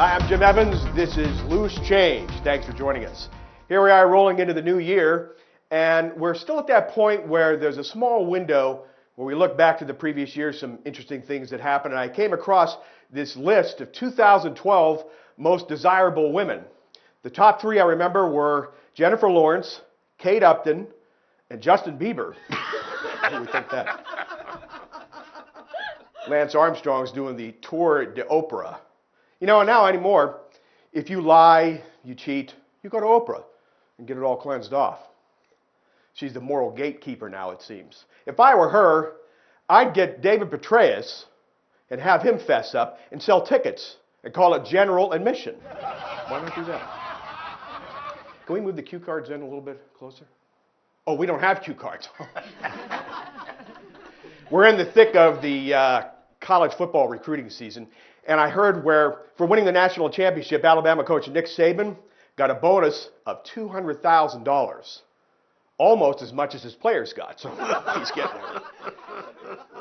Hi, I'm Jim Evans. This is Loose Change. Thanks for joining us. Here we are rolling into the new year, and we're still at that point where there's a small window where we look back to the previous year, some interesting things that happened, and I came across this list of 2012 most desirable women. The top three I remember were Jennifer Lawrence, Kate Upton, and Justin Bieber. What do we think that? Lance Armstrong's doing the Tour de Oprah. You know, now anymore, if you lie, you cheat, you go to Oprah and get it all cleansed off. She's the moral gatekeeper now, it seems. If I were her, I'd get David Petraeus and have him fess up and sell tickets and call it general admission. Why not do that? Can we move the cue cards in a little bit closer? Oh, we don't have cue cards. We're in the thick of the college football recruiting season, and I heard where, for winning the national championship, Alabama coach Nick Saban got a bonus of $200,000. Almost as much as his players got, so he's getting there.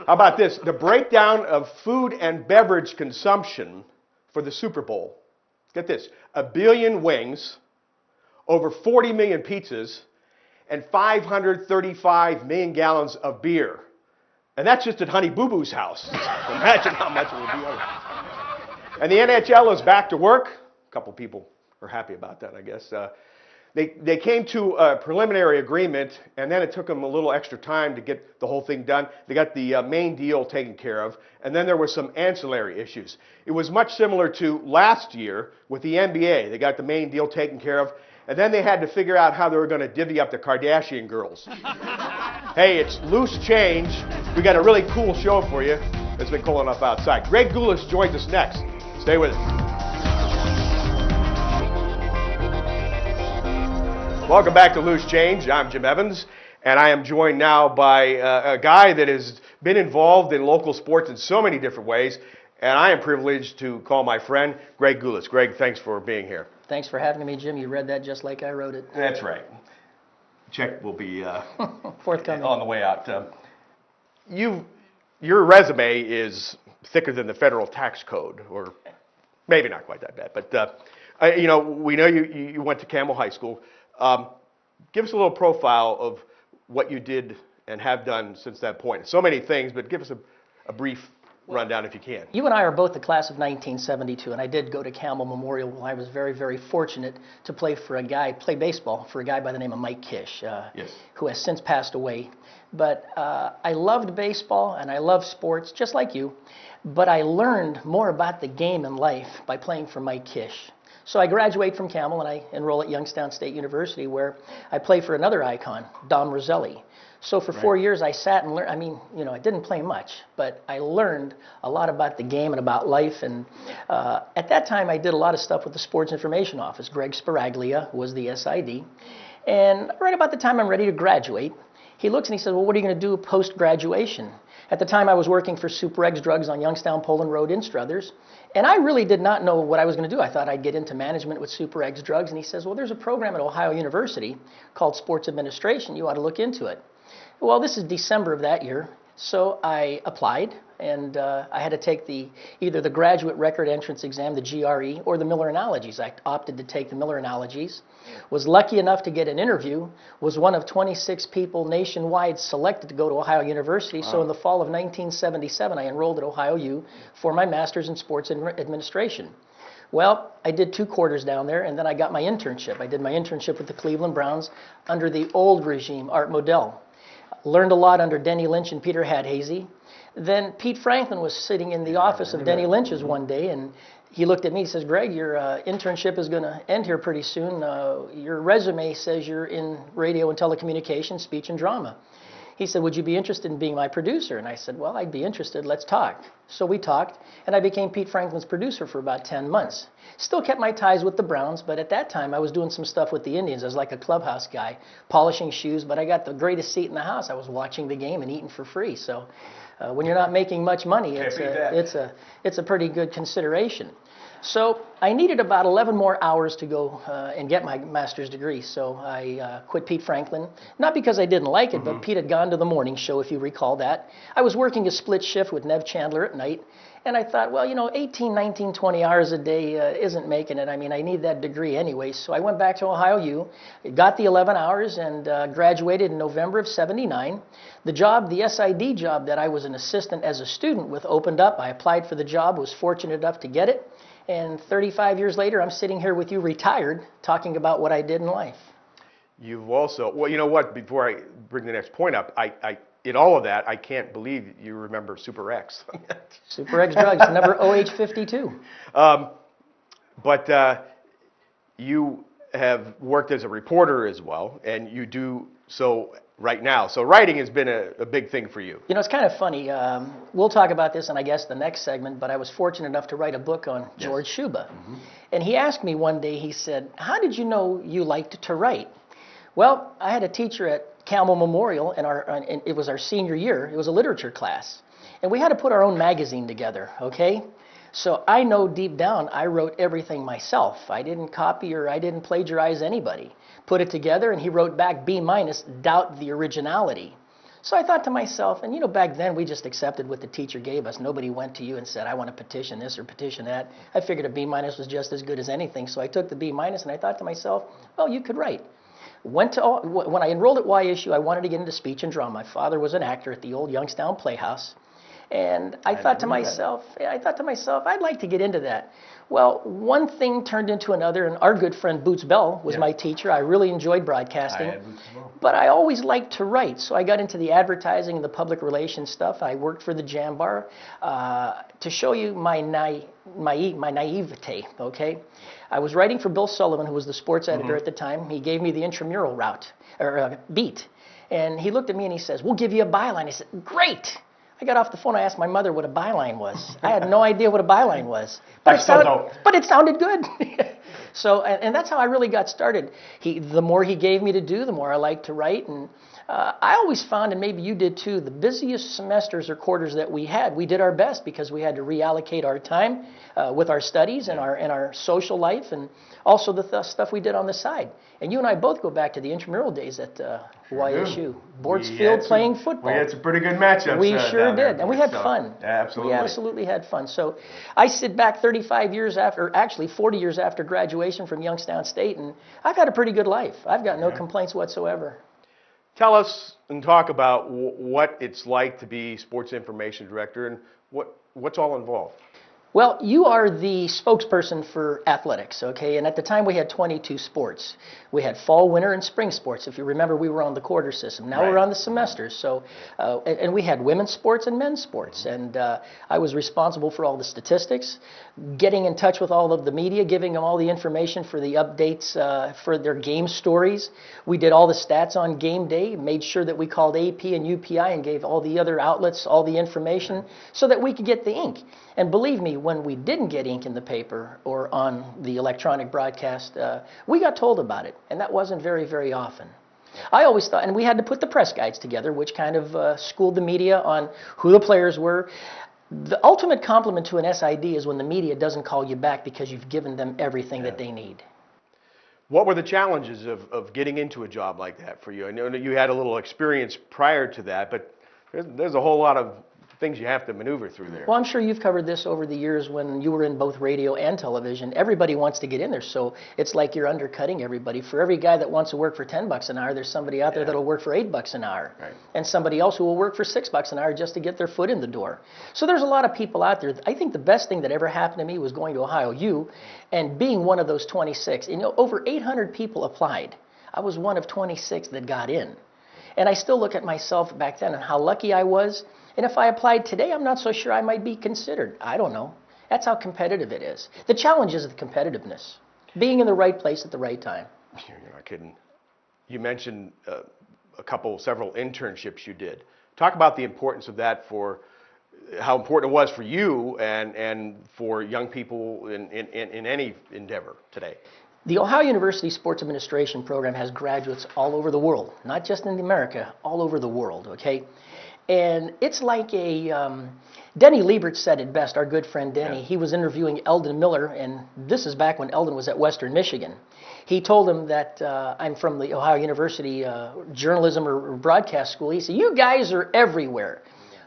How about this? The breakdown of food and beverage consumption for the Super Bowl. Get this, 1 billion wings, over 40 million pizzas, and 535 million gallons of beer. And that's just at Honey Boo Boo's house. Imagine how much it would be. And the NHL is back to work. A couple people are happy about that, I guess. They came to a preliminary agreement, and then it took them a little extra time to get the whole thing done. They got the main deal taken care of, and then there were some ancillary issues. It was much similar to last year with the NBA. They got the main deal taken care of, and then they had to figure out how they were going to divvy up the Kardashian girls. Hey, it's Loose Change. We got a really cool show for you. It's been cool enough outside. Greg Gulas joins us next. Stay with us. Welcome back to Loose Change. I'm Jim Evans, and I am joined now by a guy that has been involved in local sports in so many different ways, and I am privileged to call my friend Greg Gulas. Greg, thanks for being here. Thanks for having me, Jim. You read that just like I wrote it. That's right. Check will be forthcoming on the way out. Your resume is thicker than the federal tax code, or maybe not quite that bad. But we know you went to Camel High School. Give us a little profile of what you did and have done since that point. So many things, but give us a brief rundown if you can. You and I are both the class of 1972, and I did go to Camel Memorial. I was very, very fortunate to play baseball for a guy by the name of Mike Kish, yes, who has since passed away. But I loved baseball, and I love sports, just like you. But I learned more about the game and life by playing for Mike Kish. So I graduate from Camel, and I enroll at Youngstown State University, where I play for another icon, Don Roselli. So for 4 years, I sat and learned. I mean, I didn't play much, but I learned a lot about the game and about life. And at that time, I did a lot of stuff with the Sports Information Office. Greg Sparaglia was the SID. And right about the time I'm ready to graduate, he looks and he says, well, what are you going to do post-graduation? At the time, I was working for Super Eggs Drugs on Youngstown Poland Road in Struthers. And I really did not know what I was going to do. I thought I'd get into management with Super Eggs Drugs. And he says, well, there's a program at Ohio University called Sports Administration. You ought to look into it. Well, this is December of that year, so I applied, and I had to take either the Graduate Record Entrance Exam, the GRE, or the Miller Analogies. I opted to take the Miller Analogies, was lucky enough to get an interview, was one of 26 people nationwide selected to go to Ohio University. Wow. So in the fall of 1977, I enrolled at Ohio U for my master's in sports administration. Well, I did 2 quarters down there, and then I got my internship. I did my internship with the Cleveland Browns under the old regime, Art Modell. Learned a lot under Denny Lynch and Peter Hadhazy. Then Pete Franklin was sitting in the office of Denny Lynch's one day, and he looked at me and says, Greg, your internship is going to end here pretty soon. Your resume says you're in radio and telecommunications, speech and drama. He said, would you be interested in being my producer? And I said, well, I'd be interested. Let's talk. So we talked, and I became Pete Franklin's producer for about 10 months. Still kept my ties with the Browns, but at that time I was doing some stuff with the Indians. I was like a clubhouse guy, polishing shoes, but I got the greatest seat in the house. I was watching the game and eating for free. So when you're not making much money, it's a pretty good consideration. So I needed about 11 more hours to go and get my master's degree. So I quit Pete Franklin, not because I didn't like it, but Pete had gone to the morning show, if you recall that. I was working a split shift with Nev Chandler at night. And I thought, well, 18, 19, 20 hours a day isn't making it. I mean, I need that degree anyway. So I went back to Ohio U, got the 11 hours, and graduated in November of '79. The job, the SID job that I was an assistant as a student with, opened up. I applied for the job, was fortunate enough to get it. And 35 years later, I'm sitting here with you retired, talking about what I did in life. You've also, well, you know what, before I bring the next point up, in all of that, I can't believe you remember Super X. Super X drugs, number OH52. But you have worked as a reporter as well, and you do so right now. So writing has been a big thing for you. It's kind of funny. We'll talk about this in, I guess, the next segment, but I was fortunate enough to write a book on George Shuba. And he asked me one day, he said, how did you know you liked to write? Well, I had a teacher at Camel Memorial, and it was our senior year. It was a literature class. And we had to put our own magazine together, okay? So I know deep down I wrote everything myself. I didn't copy or I didn't plagiarize anybody. Put it together, and he wrote back B-, doubt the originality. So I thought to myself, and back then we just accepted what the teacher gave us. Nobody went to you and said, I want to petition this or petition that. I figured a B- was just as good as anything. So I took the B-, and I thought to myself, well, you could write. When I enrolled at YSU, I wanted to get into speech and drama. My father was an actor at the old Youngstown Playhouse. And I thought to myself, I'd like to get into that. Well, one thing turned into another, and our good friend Boots Bell was my teacher. I really enjoyed broadcasting. But I always liked to write, so I got into the advertising and the public relations stuff. I worked for the Jam Bar. To show you my naivete, okay? I was writing for Bill Sullivan, who was the sports editor at the time. He gave me the intramural beat. And he looked at me and he says, we'll give you a byline. I said, great. I got off the phone. I asked my mother what a byline was. I had no idea what a byline was. But it sounded good. So, and that's how I really got started. The more he gave me to do, the more I liked to write. And I always found, and maybe you did too, the busiest semesters or quarters that we had, we did our best because we had to reallocate our time with our studies and our social life and also the stuff we did on the side. And you and I both go back to the intramural days at YSU. Boards Field playing football. We had some pretty good matchups. We sure did. And we had fun. Absolutely. We absolutely had fun. So I sit back 35 years after, or actually 40 years after graduation from Youngstown State, and I've had a pretty good life. I've got no complaints whatsoever. Tell us and talk about what it's like to be sports information director and what's all involved. Well, you are the spokesperson for athletics, okay? And at the time we had 22 sports. We had fall, winter, and spring sports. If you remember, we were on the quarter system. Now we're on the semesters. So, and we had women's sports and men's sports. And I was responsible for all the statistics, getting in touch with all of the media, giving them all the information for the updates for their game stories. We did all the stats on game day, made sure that we called AP and UPI and gave all the other outlets all the information so that we could get the ink. And believe me, when we didn't get ink in the paper or on the electronic broadcast, we got told about it. And that wasn't very, very often. I always thought, and we had to put the press guides together, which kind of schooled the media on who the players were. The ultimate compliment to an SID is when the media doesn't call you back because you've given them everything that they need. What were the challenges of getting into a job like that for you? I know that you had a little experience prior to that, but there's a whole lot of things you have to maneuver through there. Well, I'm sure you've covered this over the years when you were in both radio and television. Everybody wants to get in there, so it's like you're undercutting everybody. For every guy that wants to work for $10 an hour, there's somebody out there that'll work for $8 an hour, and somebody else who will work for $6 an hour just to get their foot in the door. So there's a lot of people out there. I think the best thing that ever happened to me was going to Ohio U and being one of those 26. And, over 800 people applied. I was one of 26 that got in. And I still look at myself back then and how lucky I was. And if I applied today, I'm not so sure I might be considered. I don't know. That's how competitive it is. The challenge is the competitiveness, being in the right place at the right time. You're not kidding. You mentioned several internships you did. Talk about the importance of that for how important it was for you and for young people in any endeavor today. The Ohio University Sports Administration program has graduates all over the world, not just in America, all over the world, okay? And it's like Denny Liebert said it best, our good friend Denny. He was interviewing Eldon Miller, and this is back when Eldon was at Western Michigan. He told him that I'm from the Ohio University journalism or broadcast school. He said, you guys are everywhere.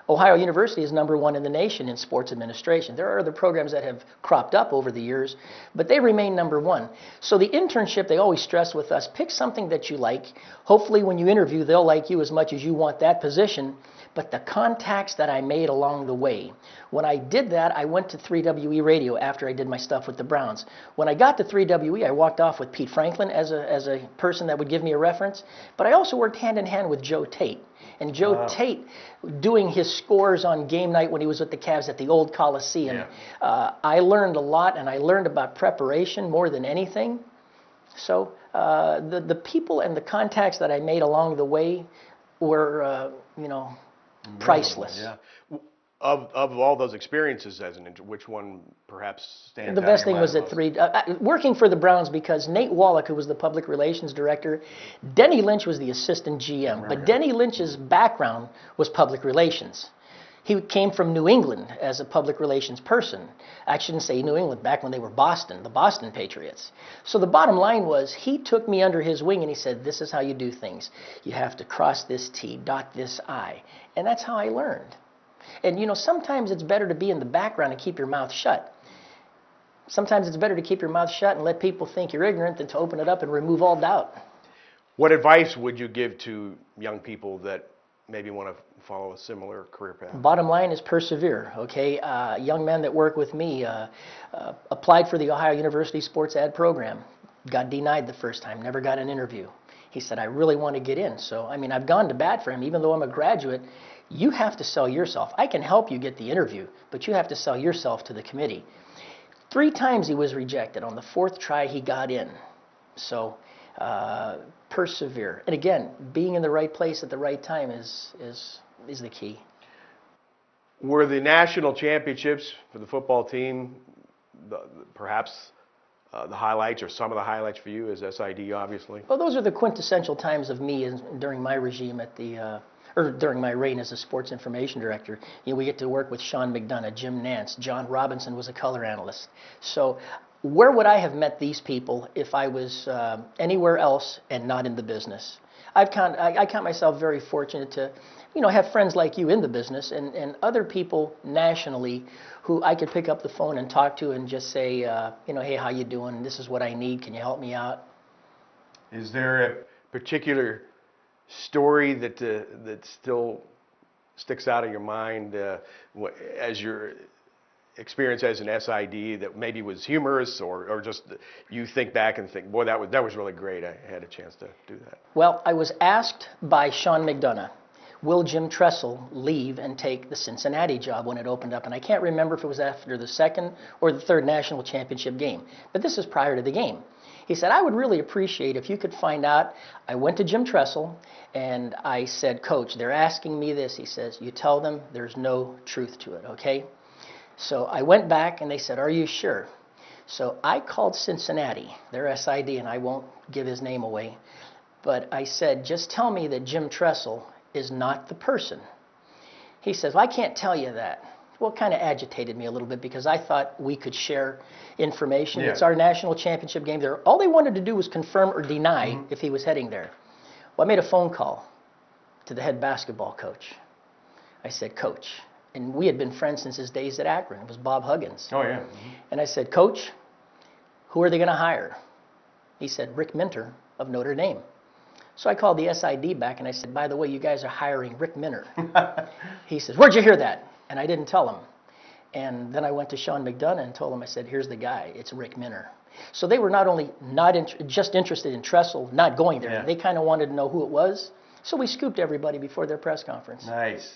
Ohio University is #1 in the nation in sports administration. There are other programs that have cropped up over the years, but they remain #1. So the internship, they always stress with us, pick something that you like. Hopefully when you interview, they'll like you as much as you want that position. But the contacts that I made along the way, when I did that, I went to 3WE Radio after I did my stuff with the Browns. When I got to 3WE, I walked off with Pete Franklin as a person that would give me a reference. But I also worked hand in hand with Joe Tate. And Joe Tate, doing his scores on game night when he was with the Cavs at the old Coliseum, I learned a lot, and I learned about preparation more than anything. So the people and the contacts that I made along the way were, priceless. Yeah. Of all those experiences as an intern, which one perhaps stands out? The best thing was at working for the Browns, because Nate Wallach, who was the public relations director, Denny Lynch was the assistant GM, but Denny Lynch's background was public relations. He came from New England as a public relations person. I shouldn't say New England, back when they were Boston, the Boston Patriots. So the bottom line was, he took me under his wing and he said, this is how you do things. You have to cross this T, dot this I. And that's how I learned. And sometimes it's better to be in the background and keep your mouth shut. Sometimes it's better to keep your mouth shut and let people think you're ignorant than to open it up and remove all doubt. What advice would you give to young people that maybe want to follow a similar career path? Bottom line is persevere, okay? Young men that work with me applied for the Ohio University Sports Ad program, got denied the first time, never got an interview. He said, I really want to get in. So, I've gone to bat for him. Even though I'm a graduate, you have to sell yourself. I can help you get the interview, but you have to sell yourself to the committee. 3 times he was rejected. On the 4th try, he got in. So, persevere. And again, being in the right place at the right time is the key. Were the national championships for the football team perhaps the highlights, or some of the highlights for you as SID, obviously? Well, those are the quintessential times of me during my regime at or during my reign as a sports information director. We get to work with Sean McDonough, Jim Nance, John Robinson was a color analyst. So where would I have met these people if I was anywhere else and not in the business? I count myself very fortunate to, have friends like you in the business, and other people nationally who I could pick up the phone and talk to and just say, hey, how you doing? This is what I need. Can you help me out? Is there a particular story that still sticks out of your mind as your experience as an SID that maybe was humorous, or just you think back and think, boy, that was really great. I had a chance to do that. Well, I was asked by Sean McDonough, will Jim Tressel leave and take the Cincinnati job when it opened up? And I can't remember if it was after the 2nd or the 3rd national championship game, but this is prior to the game. He said, I would really appreciate if you could find out. I went to Jim Tressel and I said, Coach, they're asking me this. He says, you tell them there's no truth to it, okay? So I went back and they said, are you sure? So I called Cincinnati, their SID, and I won't give his name away, but I said, just tell me that Jim Tressel is not the person. He says, well, I can't tell you that. Well, it kind of agitated me a little bit, because I thought we could share information. Yeah. It's our national championship game there. All they wanted to do was confirm or deny if he was heading there. Well, I made a phone call to the head basketball coach. I said, Coach, and we had been friends since his days at Akron. It was Bob Huggins. Oh, yeah. And I said, Coach, who are they going to hire? He said, Rick Minter of Notre Dame. So I called the SID back and I said, by the way, you guys are hiring Rick Minter. He says, where'd you hear that? And I didn't tell him. And then I went to Sean McDonough and told him, I said, here's the guy. It's Rick Minter. So they were not only just interested in Tressel not going there. Yeah. They kind of wanted to know who it was. So we scooped everybody before their press conference. Nice.